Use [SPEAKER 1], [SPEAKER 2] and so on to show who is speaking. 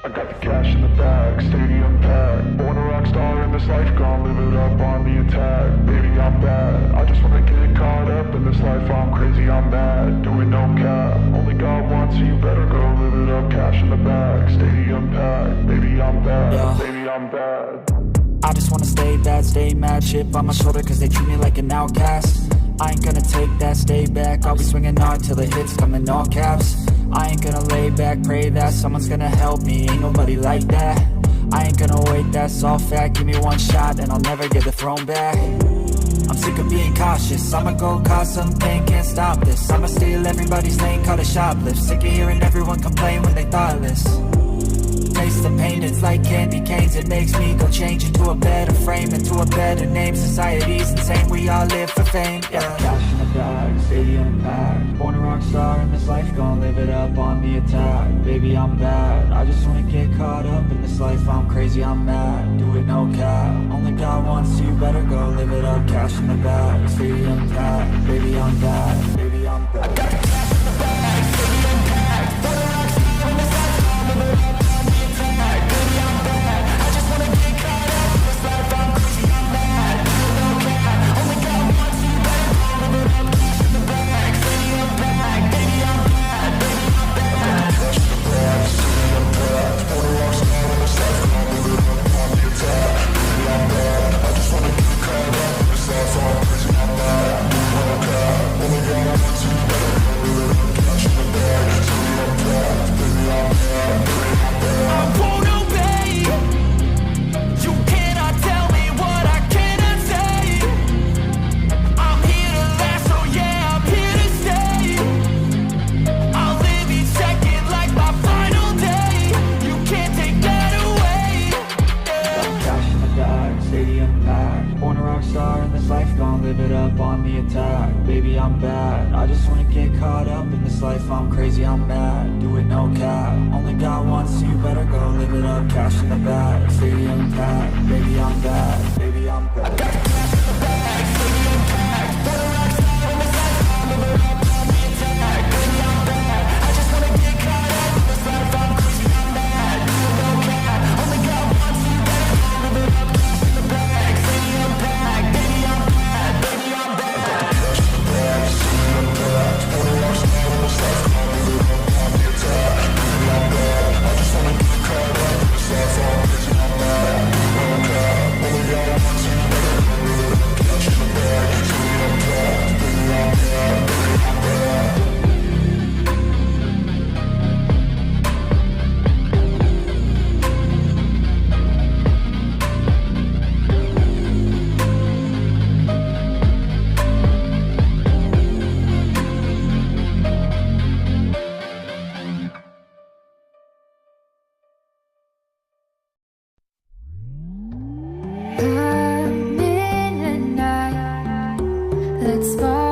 [SPEAKER 1] I got the cash in the bag, stadium packed. Born a rock star in this life, gonna live it up on the attack. Baby, I'm bad, I just wanna get caught up in this life. I'm crazy, I'm mad, doing no cap. Only God wants you, better go live it up. Cash in the bag, stadium packed. Baby, I'm bad,
[SPEAKER 2] Yeah.
[SPEAKER 1] baby, I'm bad.
[SPEAKER 2] I just wanna stay bad, stay mad. Chip on my shoulder cause they treat me like an outcast. I ain't gonna take that, stay back. I'll be swinging hard till the hits come in all caps. I ain't gonna lay back, pray that someone's gonna help me. Ain't nobody like that. I ain't gonna wait, that's all fact. Give me one shot and I'll never get the throne back. I'm sick of being cautious. I'ma go cause something, can't stop this. I'ma steal everybody's lane, call it shoplift. Sick of hearing everyone complain when they thoughtless. Taste the pain, it's like candy canes. It makes me go change into a better frame, into a better name. Society's insane, we all live for fame, yeah. Cash in the bag, stadium packed. Born a rock star in this life, gonna live it up on the attack. Baby, I'm bad, I just wanna get caught up in this life. I'm crazy, I'm mad, do it no cap. Only God wants you, better go live it up. Cash in the bag, stadium packed. Baby, I'm bad, baby, I'm bad. I got the cash in the bag, stadium packed. Born a rock star in this life, gonna live it up. Baby, I'm bad, I just wanna get caught up in this life. I'm crazy, I'm mad, do it no cap. Only God wants you, better go live it up. Cash in the bag, stadium packed. Baby, I'm bad, baby, I'm bad. I got the cash in the bag, stadium packed. Born a rock star in this life, I'll live it up on the attack. Baby, I'm bad, I just wanna get caught up in this life. I'm crazy, I'm mad, do it no cap. Only God wants you, better go live it up. Cash in the bag, stadium packed. Baby, I'm bad, baby, I'm bad.
[SPEAKER 3] I'm in the night. Let's fall.